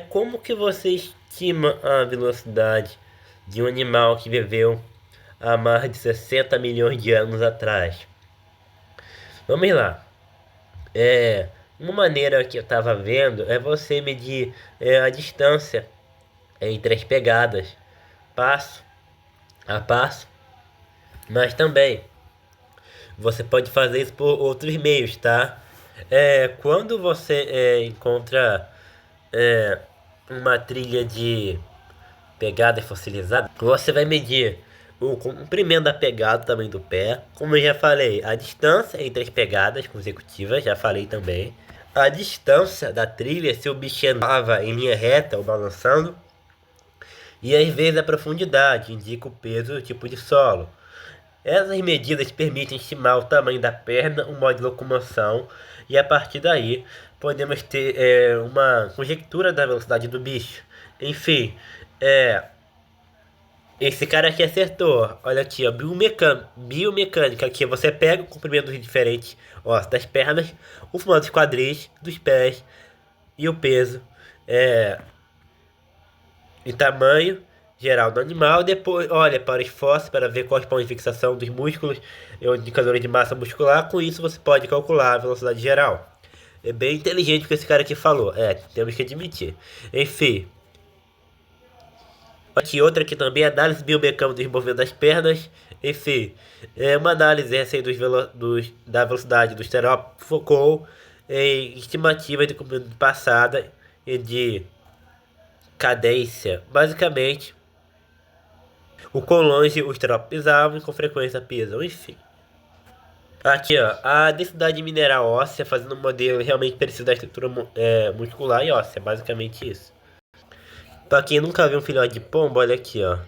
Como que você estima a velocidade de um animal que viveu há mais de 60 milhões de anos atrás? Vamos lá. Uma maneira que eu estava vendo é você medir a distância entre as pegadas, passo a passo, mas também você pode fazer isso por outros meios, tá? Quando você encontra é, uma trilha de pegada fossilizada, você vai medir o comprimento da pegada, o tamanho do pé. Como eu já falei, a distância entre as pegadas consecutivas, já falei também. A distância da trilha, se o bicho andava em linha reta ou balançando. E às vezes a profundidade indica o peso e o tipo de solo. Essas medidas permitem estimar o tamanho da perna, o modo de locomoção, e a partir daí podemos ter uma conjectura da velocidade do bicho. Enfim, é, esse cara aqui acertou. Olha aqui, ó, biomecânica. Aqui você pega o comprimento dos diferentes ossos das pernas, o formato dos quadris, dos pés e o peso é, e tamanho geral do animal. Depois olha para os fósseis para ver quais pontos de fixação dos músculos e os indicadores de massa muscular. Com isso você pode calcular a velocidade geral. É bem inteligente o que esse cara aqui falou. Temos que admitir. Enfim. Aqui outra que também é análise biomecânica dos movimentos das pernas. Enfim, uma análise essa aí da velocidade dos terópodes focou em estimativa de comprimento passada e de cadência. Basicamente, o quão longe os terópodes pisavam e com frequência pisam, enfim. Aqui, ó, a densidade mineral óssea, fazendo um modelo realmente parecido da estrutura muscular e óssea, basicamente isso. Pra quem nunca viu um filhote de pombo, olha aqui, ó.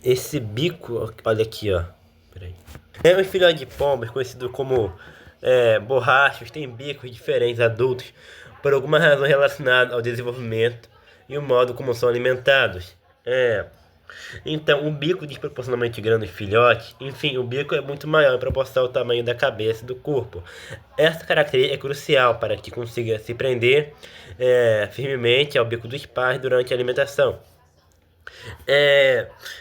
Esse bico, olha aqui, ó. Peraí. Os filhotes de pombo, conhecido como borrachos, têm bicos diferentes adultos, por alguma razão relacionada ao desenvolvimento e o modo como são alimentados. Então, o bico desproporcionalmente grande dos filhotes, enfim, o bico é muito maior em proporção ao tamanho da cabeça e do corpo. Essa característica é crucial para que consiga se prender firmemente ao bico dos pais durante a alimentação.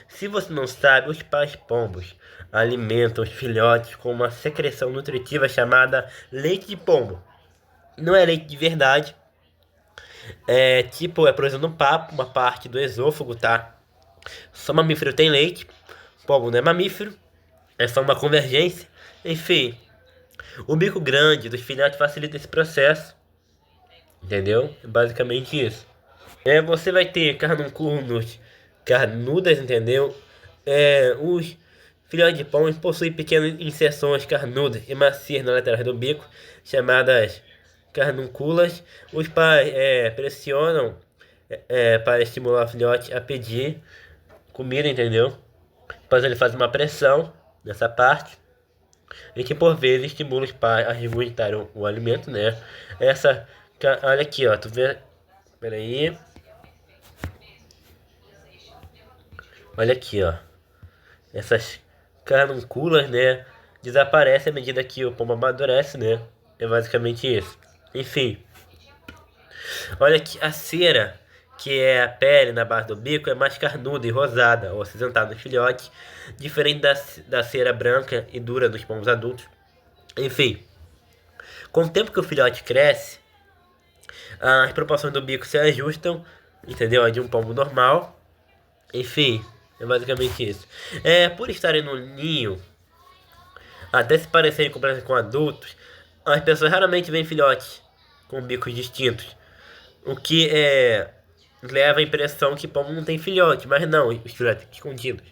Se você não sabe, os pais pombos alimentam os filhotes com uma secreção nutritiva chamada leite de pombo. Não é leite de verdade. É produzido no papo, uma parte do esôfago, tá? Só mamífero tem leite. Pombo não é mamífero. É só uma convergência. Enfim, o bico grande dos filhotes facilita esse processo. Entendeu? É basicamente isso. Você vai ter carnudas, entendeu? Os filhotes de pão possuem pequenas inserções carnudas e macias na lateral do bico, chamadas carnunculas. Os pais pressionam para estimular o filhote a pedir comida, entendeu? Depois ele faz uma pressão nessa parte e que por vezes estimula os pais a regurgitar o alimento, né? Olha aqui, ó, tu vê? Peraí. Olha aqui, ó. Essas carunculas, né? Desaparecem à medida que o pombo amadurece, né? É basicamente isso. Enfim. Olha aqui, a cera, que é a pele na base do bico, é mais carnuda e rosada, ou acinzentada nos filhotes, diferente da cera branca e dura dos pombos adultos. Enfim. Com o tempo que o filhote cresce, as proporções do bico se ajustam, entendeu? A de um pombo normal. Enfim, é basicamente isso. Por estarem no ninho, até se parecerem com adultos, as pessoas raramente veem filhotes com bicos distintos. O que leva a impressão que pombo não tem filhote, mas não, os filhotes ficam escondidos.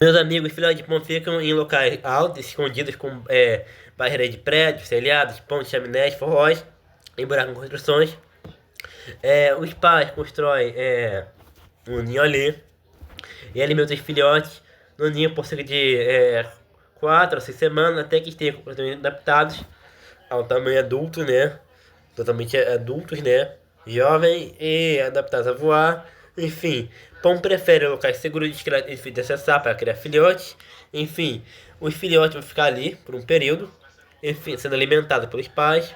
Meus amigos, filhotes de pombo ficam em locais altos, escondidos com barreiras de prédios, telhados, pontes, chaminés, forróis, em buracos em construções. Os pais constroem um ninho ali e alimentam os filhotes no ninho por cerca de 4 a 6 semanas, até que estejam completamente adaptados ao tamanho adulto, né? Totalmente adultos, né? Jovem e adaptados a voar. Enfim, Pão prefere locais seguros de acessar para criar filhotes. Enfim, os filhotes vão ficar ali por um período, enfim, sendo alimentados pelos pais.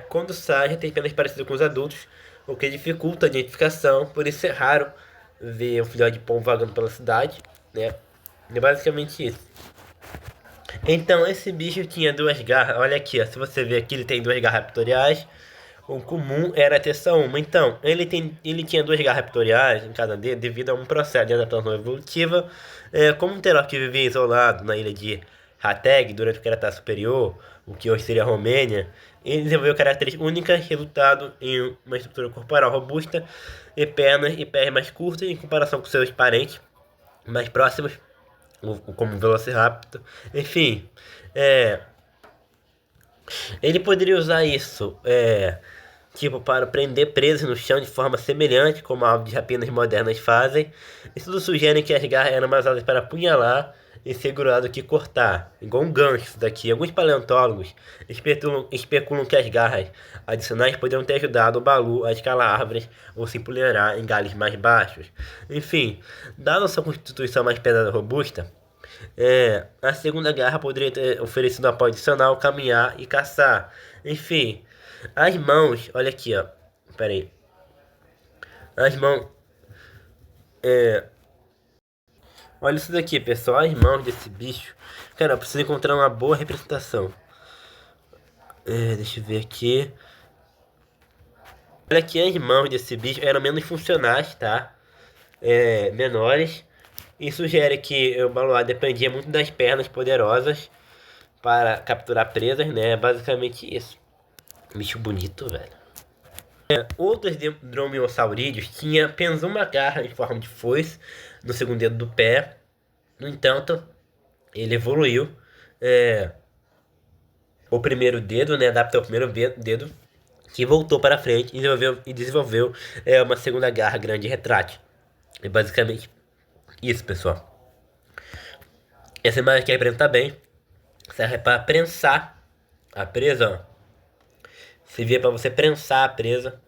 Quando sai, já tem penas parecidas com os adultos, o que dificulta a identificação, por isso é raro ver um filhote de pombo vagando pela cidade, né? É basicamente isso. Então, esse bicho tinha duas garras. Olha aqui, ó, se você ver aqui, ele tem duas garras raptoriais. O comum era ter só uma. Então, ele tinha duas garras raptoriais em cada dedo devido a um processo de adaptação evolutiva. Como um T-Rex vivia isolado na ilha de Rateg durante o Cretáceo Superior, o que hoje seria a Romênia, ele desenvolveu características únicas, resultado em uma estrutura corporal robusta e pernas e pés mais curtas em comparação com seus parentes mais próximos, como o Velociraptor. Enfim, é, ele poderia usar isso, tipo, para prender presos no chão de forma semelhante como aves de rapinas modernas fazem. Isso tudo sugere que as garras eram mais usadas para apunhalar e segurar do que cortar, igual um gancho isso daqui. Alguns paleontólogos especulam que as garras adicionais poderiam ter ajudado o Balu a escalar árvores ou se empoleirar em galhos mais baixos. Enfim, dada sua constituição mais pesada e robusta, a segunda garra poderia ter oferecido um apoio adicional, caminhar e caçar. Enfim, as mãos, olha aqui, ó. Pera aí. As mãos. É, olha isso daqui, pessoal. As mãos desse bicho. Cara, eu preciso encontrar uma boa representação. Deixa eu ver aqui. Olha aqui, as mãos desse bicho eram menos funcionais, tá? Menores. E sugere que o Baluá dependia muito das pernas poderosas para capturar presas, né? Basicamente isso. Bicho bonito, velho. Outros dromeossaurídeos tinham apenas uma garra em forma de foice no segundo dedo do pé. No entanto, ele evoluiu. O primeiro dedo, né? Adaptou o primeiro dedo que voltou para frente e desenvolveu uma segunda garra grande e retrátil. É basicamente isso, pessoal. Essa imagem aqui representa bem. Serve para prensar a presa, ó. Se vê para você prensar a presa.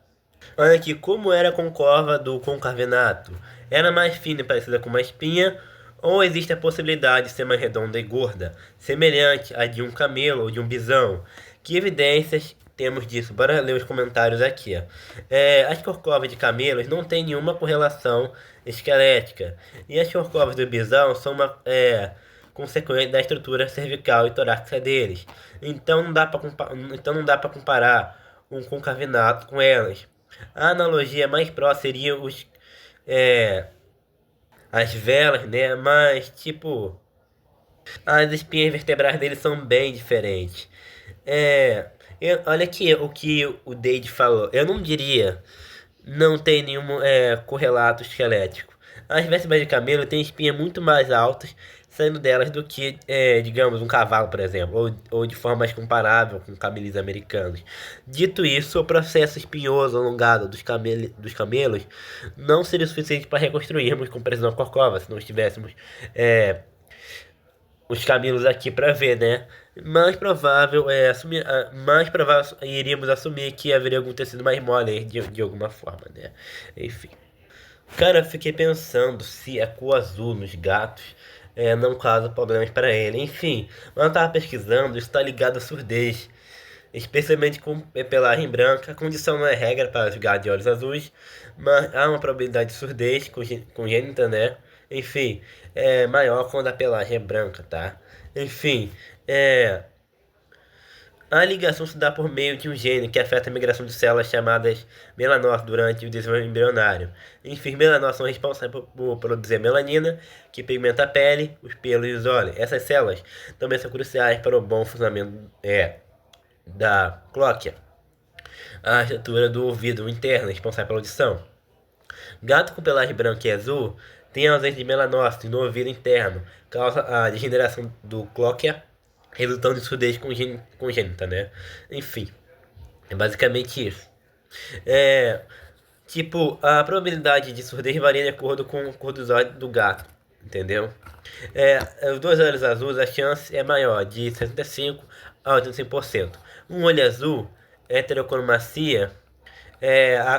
Olha aqui como era a concova do concavenato. Era mais fina e parecida com uma espinha, ou existe a possibilidade de ser mais redonda e gorda, semelhante à de um camelo ou de um bisão? Que evidências temos disso? Bora ler os comentários aqui, ó. As corcovas de camelos não têm nenhuma correlação esquelética, e as corcovas do bisão são uma consequência da estrutura cervical e torácica deles. Então não dá para comparar um concavenato com elas. A analogia mais próxima seria as velas, né? Mas, tipo, as espinhas vertebrais deles são bem diferentes. Olha aqui o que o Dade falou. Eu não diria, não tem nenhum correlato esquelético. As vértebras de camelo têm espinhas muito mais altas saindo delas do que, digamos, um cavalo, por exemplo, ou de forma mais comparável com camelos americanos. Dito isso, o processo espinhoso alongado dos camelos não seria suficiente para reconstruirmos com precisão a corcova, se não estivéssemos os camelos aqui para ver, né? Mais provável iríamos assumir que haveria algum tecido mais mole de alguma forma, né? Enfim. Cara, eu fiquei pensando se a cor azul nos gatos não causa problemas para ele. Enfim, quando eu tava pesquisando, isso está ligado à surdez, especialmente com pelagem branca. A condição não é regra para os gatos de olhos azuis, mas há uma probabilidade de surdez congênita, né? Enfim, é maior quando a pelagem é branca, tá? Enfim, a ligação se dá por meio de um gene que afeta a migração de células chamadas melanócitos durante o desenvolvimento embrionário. Enfim, melanócitos são responsáveis por produzir melanina, que pigmenta a pele, os pelos e os olhos. Essas células também são cruciais para o bom funcionamento da clóquia, a estrutura do ouvido interno, responsável pela audição. Gato com pelagem branca e azul tem ausência de melanócitos no ouvido interno, causa a degeneração do clóquia, resultando em surdez congênita, né? Enfim, é basicamente isso. Tipo, a probabilidade de surdez varia de acordo com a cor dos olhos do gato, entendeu? Os dois olhos azuis, a chance é maior, de 65 a 85%. Um olho azul, heterocromacia,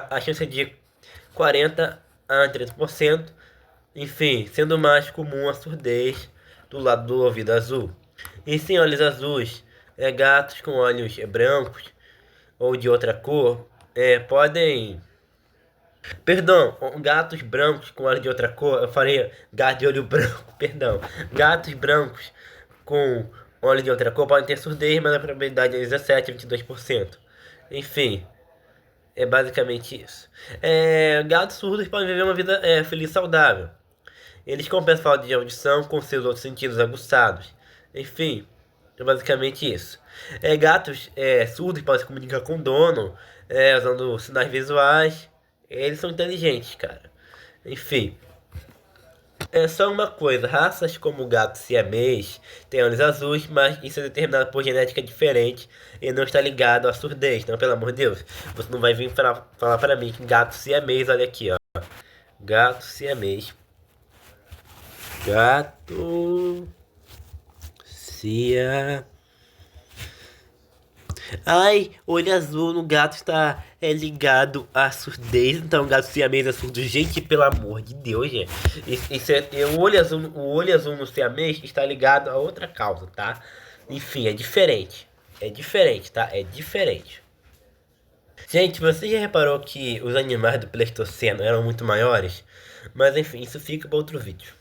a chance é de 40 a 30%. Enfim, sendo mais comum a surdez do lado do ouvido azul. E sem olhos azuis, gatos com olhos brancos ou de outra cor, podem. Perdão, gatos brancos com olho de outra cor, eu falei gato de olho branco, perdão. Gatos brancos com olho de outra cor podem ter surdez, mas a probabilidade é 17 a 22%. Enfim, é basicamente isso. Gatos surdos podem viver uma vida feliz e saudável. Eles compensam a falta de audição com seus outros sentidos aguçados. Enfim, é basicamente isso. Gatos surdos podem se comunicar com o dono, usando sinais visuais. Eles são inteligentes, cara. Enfim, é só uma coisa: raças como o gato siamês têm olhos azuis, mas isso é determinado por genética diferente e não está ligado à surdez. Então, pelo amor de Deus, você não vai vir falar pra mim que gato siamês, olha aqui, ó. Gato siamês. Gato sia. Ai, olho azul no gato está ligado à surdez. Então, o gato siamês é surdo. Gente, pelo amor de Deus, gente. O olho azul no siamês está ligado a outra causa, tá? Enfim, é diferente. É diferente, tá? É diferente. Gente, você já reparou que os animais do Pleistoceno eram muito maiores? Mas enfim, isso fica para outro vídeo.